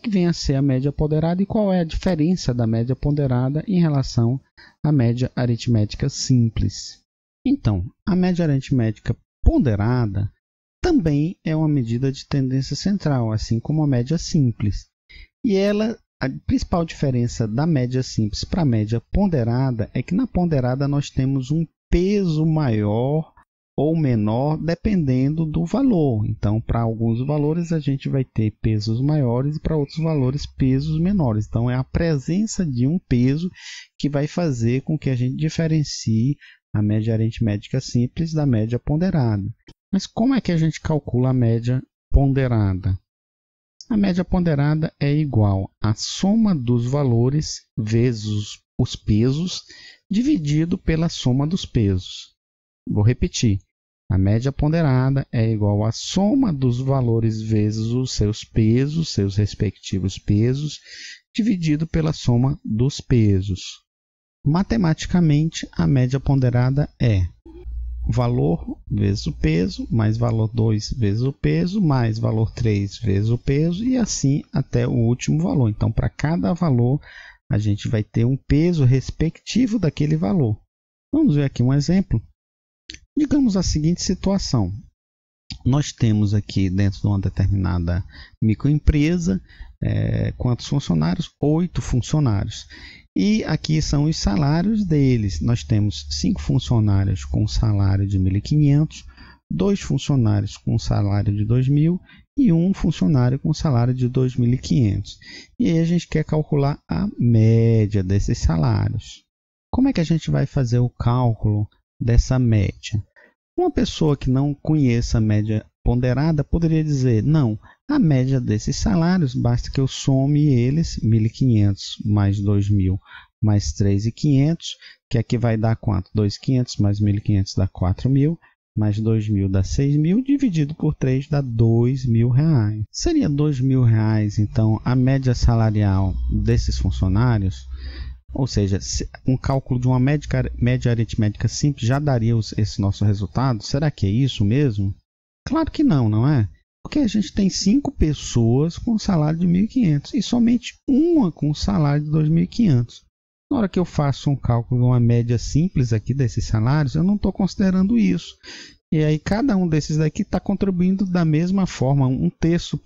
que vem a ser a média ponderada e qual é a diferença da média ponderada em relação à média aritmética simples? Então, a média aritmética ponderada também é uma medida de tendência central, assim como a média simples. E a principal diferença da média simples para a média ponderada é que na ponderada nós temos um peso maior ou menor dependendo do valor. Então, para alguns valores a gente vai ter pesos maiores e para outros valores pesos menores. Então, é a presença de um peso que vai fazer com que a gente diferencie a média aritmética simples da média ponderada. Mas como é que a gente calcula a média ponderada? A média ponderada é igual à soma dos valores vezes os pesos dividido pela soma dos pesos. Vou repetir. A média ponderada é igual à soma dos valores vezes os seus pesos, seus respectivos pesos, dividido pela soma dos pesos. Matematicamente, a média ponderada é valor vezes o peso, mais valor 2 vezes o peso, mais valor 3 vezes o peso, e assim até o último valor. Então, para cada valor, a gente vai ter um peso respectivo daquele valor. Vamos ver aqui um exemplo. Digamos a seguinte situação. Nós temos aqui dentro de uma determinada microempresa, quantos funcionários? 8 funcionários. E aqui são os salários deles. Nós temos 5 funcionários com salário de 1.500, 2 funcionários com salário de 2.000 e 1 funcionário com salário de 2.500. E aí a gente quer calcular a média desses salários. Como é que a gente vai fazer o cálculo dessa média? Uma pessoa que não conheça a média ponderada poderia dizer, não, a média desses salários, basta que eu some eles, 1.500 mais 2.000 mais 3.500, que aqui vai dar quanto? 2.500 mais 1.500 dá 4.000, mais 2.000 dá 6.000, dividido por 3 dá R$2.000. Seria R$2.000, então, a média salarial desses funcionários? Ou seja, um cálculo de uma média aritmética simples já daria esse nosso resultado? Será que é isso mesmo? Claro que não, não é? Porque a gente tem 5 pessoas com salário de 1.500 e somente uma com salário de 2.500. Na hora que eu faço um cálculo de uma média simples aqui desses salários, eu não estou considerando isso. E aí cada um desses daqui está contribuindo da mesma forma, um terço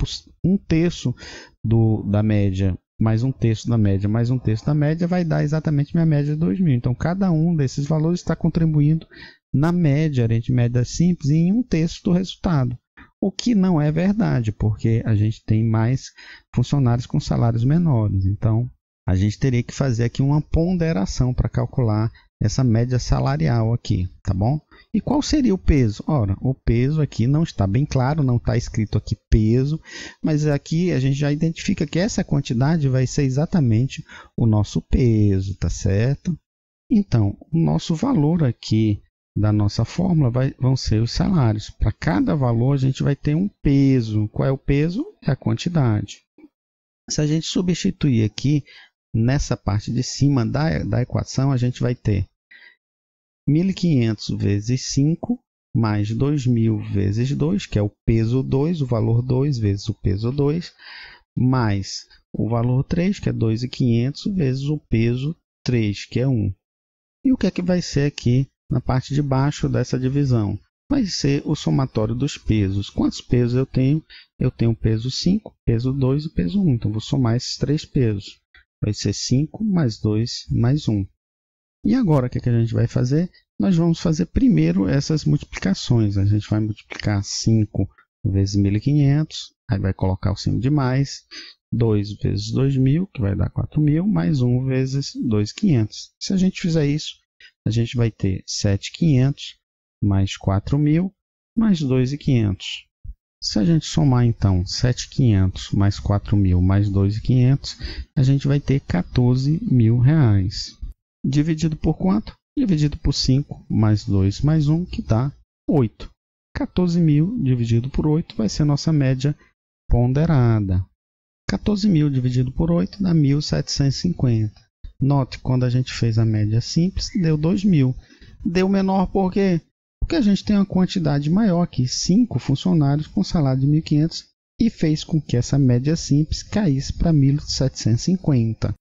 da média, mais um terço da média, mais um terço da média, vai dar exatamente minha média de 2.000. Então, cada um desses valores está contribuindo na média aritmética simples em um terço do resultado. O que não é verdade, porque a gente tem mais funcionários com salários menores. Então, a gente teria que fazer aqui uma ponderação para calcular essa média salarial aqui, tá bom? E qual seria o peso? Ora, o peso aqui não está bem claro, não está escrito aqui peso, mas aqui a gente já identifica que essa quantidade vai ser exatamente o nosso peso, tá certo? Então, o nosso valor aqui da nossa fórmula vão ser os salários. Para cada valor a gente vai ter um peso. Qual é o peso? É a quantidade. Se a gente substituir aqui nessa parte de cima da equação, a gente vai ter 1.500 vezes 5 mais 2.000 vezes 2, que é o peso 2, o valor 2 vezes o peso 2, mais o valor 3, que é 2.500, vezes o peso 3, que é 1. E o que é que vai ser aqui na parte de baixo dessa divisão? Vai ser o somatório dos pesos. Quantos pesos eu tenho? Eu tenho o peso 5, peso 2 e peso 1. Então, vou somar esses 3 pesos. Vai ser 5 mais 2 mais 1. E agora, o que a gente vai fazer? Nós vamos fazer primeiro essas multiplicações. A gente vai multiplicar 5 vezes 1.500, aí vai colocar o signo de mais, 2 vezes 2.000, que vai dar 4.000, mais 1 vezes 2.500. Se a gente fizer isso, a gente vai ter 7.500 mais 4.000 mais 2.500. Se a gente somar então 7.500 mais 4.000 mais 2.500, a gente vai ter R$14.000. Dividido por quanto? Dividido por 5 mais 2 mais 1, que dá 8. 14.000 dividido por 8 vai ser a nossa média ponderada. 14.000 dividido por 8 dá 1.750. Note, quando a gente fez a média simples, deu 2.000. Deu menor por quê? Porque a gente tem uma quantidade maior aqui, 5 funcionários com salário de 1.500 e fez com que essa média simples caísse para 1750.